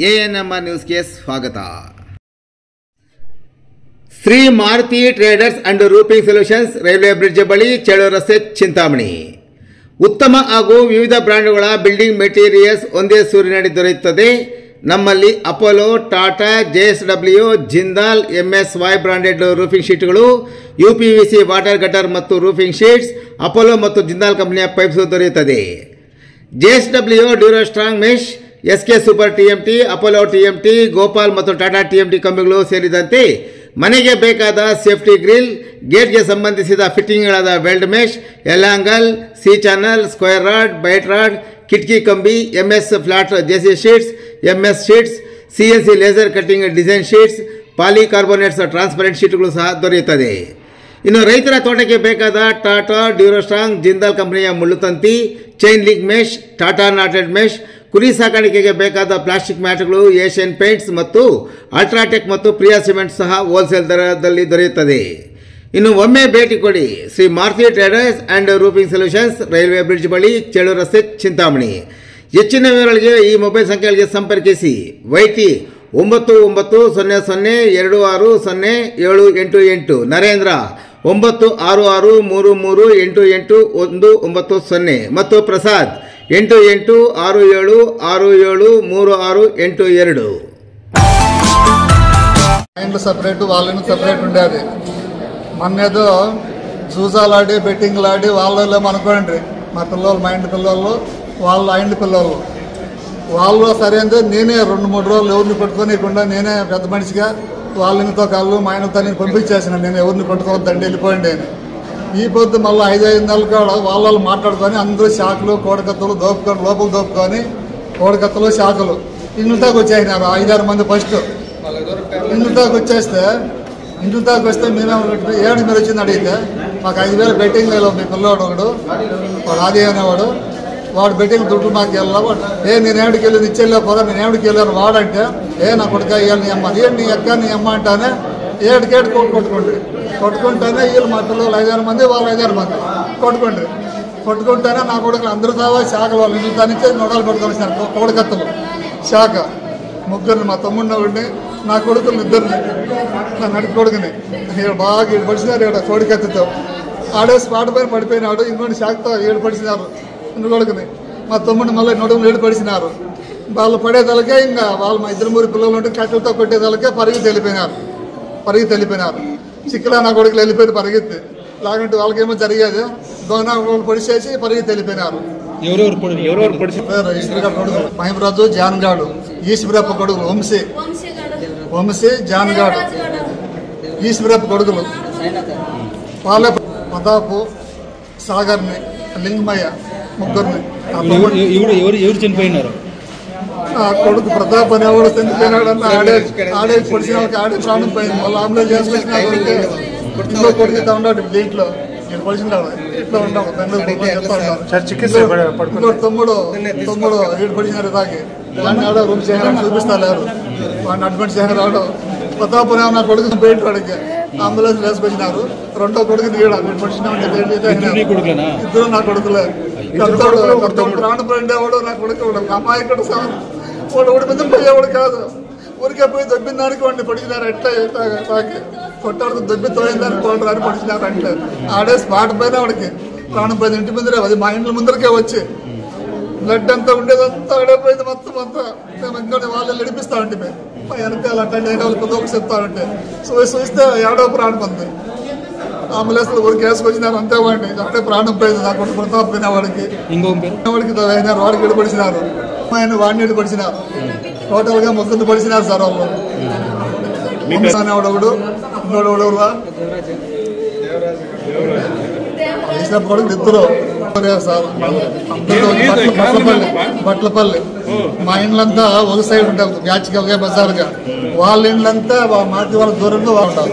ANMR ನ್ಯೂಸ್ಗೆ ಸ್ವಾಗತ. Shri Maruti traders and roofing solutions, railway bridge ಬಳಿ, ಚೇಳೂರು ರಸ್ತೆ, ಚಿಂತಾಮಣಿ. ಉತ್ತಮ ಹಾಗೂ ವಿವಿಧ ಬ್ರ್ಯಾಂಡ್ಗಳ ಬಿಲ್ಡಿಂಗ್ ಮೆಟೀರಿಯಲ್ಸ್ ಒಂದೇ ಸೂರಿನಡಿ ದೊರೆಯುತ್ತದೆ. ನಮ್ಮಲ್ಲಿ Apollo, Tata, JSW, Jindal, MSY branded roofing ಶೀಟ್ಗಳು, UPVC ವಾಟರ್ ಗಟರ್ ಮತ್ತು ರೂಫಿಂಗ್ ಶೀಟ್ಸ್, ಅಪೋಲೋ ಮತ್ತು ಜಿಂದಾಲ್ ಕಂಪನಿಯ ಪೈಪ್ಸ್ ದೊರೆಯುತ್ತದೆ. JSW Duro strong mesh, SK super TMT, Apollo TMT, Gopal ಮತ್ತು ಟಾಟಾ TMT ಕಂಪನಿಗಳು ಸೇರಿದಂತೆ ಮನೆಗೆ ಬೇಕಾದ ಸೇಫ್ಟಿ ಗ್ರಿಲ್, ಗೇಟ್ಗೆ ಸಂಬಂಧಿಸಿದ ಫಿಟ್ಟಿಂಗ್ಗಳಾದ weld mesh, L angle, C channel, square rod, bright rod, ಕಿಟಕಿ ಕಂಬಿ, MS flat JC sheets, MS sheets, CNC laser cutting design sheets, polycarbonates transparent ಶೀಟ್ಗಳು ಸಹ ದೊರೆಯುತ್ತದೆ. ಇನ್ನು ರೈತರ ತೋಟಕ್ಕೆ ಬೇಕಾದ ಟಾಟಾ ಡ್ಯೂರೋ ಸ್ಟ್ರಾಂಗ್, ಜಿಂದಾಲ್ ಕಂಪನಿಯ ಮುಳ್ಳುತಂತಿ, chain link mesh, Tata knotted mesh, ಕುರಿ ಸಾಕಾಣಿಕೆಗೆ ಬೇಕಾದ ಪ್ಲಾಸ್ಟಿಕ್ ಮ್ಯಾಟ್ಗಳು, ಏಷ್ಯನ್ ಪೇಂಟ್ಸ್ ಮತ್ತು ಅಲ್ಟ್ರಾಟೆಕ್ ಮತ್ತು ಪ್ರಿಯಾ ಸಿಮೆಂಟ್ ಸಹ ಹೋಲ್ಸೇಲ್ ದರದಲ್ಲಿ ದೊರೆಯುತ್ತದೆ. ಇನ್ನು ಒಮ್ಮೆ ಭೇಟಿ ಕೊಡಿ Shri Maruti traders and roofing solutions, railway bridge ಬಳಿ, ಚೇಳೂರು ರಸ್ತೆ, ಚಿಂತಾಮಣಿ. ಹೆಚ್ಚಿನ ವಿವರಗಳಿಗೆ ಈ ಮೊಬೈಲ್ ಸಂಖ್ಯೆಗಳಿಗೆ ಸಂಪರ್ಕಿಸಿ. YT 9920260788, ನರೇಂದ್ರ 9663388190 ಮತ್ತು ಪ್ರಸಾದ್ 8867673682. ఇండ్లు సపరేట్, వాళ్ళ ఇండ్లు సపరేట్ ఉండేది. మొన్నేదో జూజాలాడి బెట్టింగ్లాడి వాళ్ళేమో అనుకోండి, మా పిల్లలు, మా ఇంటి పిల్లలు, వాళ్ళ ఇంటి పిల్లలు, వాళ్ళు సరైనది. నేనే 2-3 రోజులు ఎవరిని పట్టుకోనికుండా నేనే పెద్ద మనిషిగా వాళ్ళ ఇంటితో కాళ్ళు, మా ఇంటితో నేను పంపించేసిన. నేను ఎవరిని పట్టుకోవద్దండి, వెళ్ళిపోయింది అని. ఈ పొద్దు మళ్ళీ 5-5 నెలలు కూడా వాళ్ళు మాట్లాడుకొని అందరూ శాఖలు, కోడికత్తలు దోపుకొని, లోపల దోపుకొని, కోడికత్తలు, శాఖలు ఇంటికి వచ్చేసినారు 5-6 మంది. ఫస్ట్ ఇంటికి వచ్చేస్తే మేమే ఏడు మీరు వచ్చింది అడిగితే, మాకు 5,000 బెట్టింగ్ లేదు. మీ పిల్లవాడు ఒకడు ఆది అనేవాడు, వాడు బెట్టింగ్ దుడ్డు మాకు వెళ్ళాలి. నేను ఏడికి వెళ్ళి ఇచ్చేళ్ళిపోదా, నేను ఏడికి వెళ్ళాను. వాడంటే నా కొడుక ఇవ్వాలి, నీ అమ్మ నీ అక్క, నీ అమ్మ అంటానే ఏడికేడు కొట్టుకుంటేనే వీళ్ళు మా పిల్లలు 5-6 మంది, వాళ్ళు 5-6 మంది కొట్టుకుంటేనే నా కొడుకులు అందరూ తావా శాఖలు వాళ్ళు ఇంటి దానికి నొడాలు పట్టుకొని వచ్చినారు. కోడికత్తలు శాఖ ముగ్గురిని, మా తమ్ముడిని ఒకటి, నా కొడుకులు 2, నా నడిపి కొడుకుని బాగా 7 పడిచినారు. ఇక్కడ కోడికత్తితో ఆడే స్పాట్ పైన పడిపోయినాడు. ఇంకోటి శాఖతో 7 పడిచినారు ఇంటి కొడుకుని. మా తమ్ముడిని మళ్ళీ నడుములు 7 పడిచినారు. వాళ్ళు పడేదలకే ఇంకా వాళ్ళు మా 2-3 పిల్లలు ఉంటే కట్టెలతో కొట్టేదలకే పరిగెత్తి వెళ్ళిపోయినారు. చిక్కలా నా కొడుకులు వెళ్ళిపోయి పరిగెత్తి, లేకుంటే వాళ్ళకేమో జరిగేది. దోన పొడిచేసి పరిగెత్తి వెళ్ళిపోయినారు. కొడుకులు మహిమరాజు, జాన్గాడు, ఈశ్వరప్ప కొడుకులు వంశీ, జాన్గాడు, ఈశ్వరప్ప కొడుకులు. వాళ్ళే ప్రతాపు, సాగర్ని, లింగమయ్య ముగ్గురిని. ఎవరు చనిపోయినారు? ఆ కొడుకు ప్రతాప్ అనేవాడు చనిపోయినాడు. ఆడే పొడిచిన వాళ్ళకి ఆడే ప్రాణం పోయింది. వాళ్ళు అంబులెన్స్ చేసుకొచ్చిన ఇంకో కొడుకుతా ఉన్నాడు దీంట్లో. నేను పొడిచినాడు ఇట్లా ఉన్నాడు, తమ్ముడు 7 పడిచినారు తాకి. దాన్ని ఆడ రూమ్ చేయాలని చూపిస్తలేరు, వాడిని అడ్మిట్ చేసినాడు. ప్రతాప్ అనే నా కొడుకు పెయింట్ వాడికి అంబులెన్స్ వేసుకొచ్చినారు. 2వ కొడుకుని ఇద్దరు నా కొడుకులే. ప్రాణం పోయిండేవాడు నా కొడుకు. అమ్మాయికుడు వాడు ఓడిపోతే పోయేవాడు కాదు. ఊరికే పోయి దొబ్బిన దానికి వాడిని పొడిచినారు. ఎట్లా తాకి కొట్టాడుతూ దొబ్బి తోయిందానికి పోండి అని పొడిచినారు. అంటే ఆడే స్పాట్ పైన వాడికి ప్రాణం పోయింది. ఇంటి ముందరే, అది మా ఇంటి ముందరికే వచ్చి బ్లడ్ అంతా ఉండేదంతా ఆడైపోయింది మొత్తం అంతా. మేము ఇంకా వాళ్ళు నడిపిస్తా ఉంటే మా వెనకాల అటెండ్ అయిన వాళ్ళు కొద్దిగా చెప్తా ఉంటే చూస్తే 7వ ప్రాణం ఉంది. అంబులెన్స్ ఊరికి వేసుకొచ్చినారు. అంతే వాడిని అంటే ప్రాణం పోయింది. నాకు ప్రతాప్ పోయిన వాడికి అయినారు. వాడికి ఎడపడిచినారు, ఆయన వాడిని ఎడపడిచినారు. టోటల్గా ముగ్గురు పడిచినారు సార్ వాళ్ళు. అనేవాడు ఒకడు, ఇంకోడు కొడుకు 2 సార్. బట్లపల్లి మా ఇండ్లంతా ఒక సైడ్ ఉంటారు, మ్యాచ్గా బజార్గా. వాళ్ళ ఇండ్లంతా మాకు వాళ్ళ దూరంగా ఉంటారు.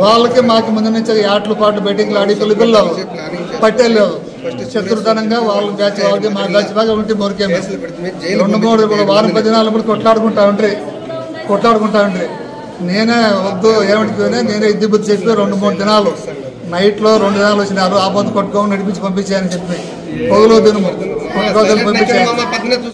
వాళ్ళకి మాకు ముందు నుంచి ఆటలు పాటలు బెట్టింగ్లు ఆడి పిల్లలు పట్టేలేదు. శత్రుతనంగా వాళ్ళ బ్యాచ్ వాళ్ళకి మా బ్యాచ్ బాగా ఉంటే మొరికేమి 2-3 వారం 10 దినాలు కూడా కొట్లాడుకుంటా ఉండ్రి. నేనే వద్దు ఏమిటికి నేనే ఇద్ది బుద్ధి చెప్పి 2-3 దినాలు నైట్లో 2 దినాలు వచ్చినారు. ఆ పొద్దు కొట్టుకోని నడిపించి పంపించాయని చెప్పి పొగలో దినము కొట్టుకోదని పంపించాను.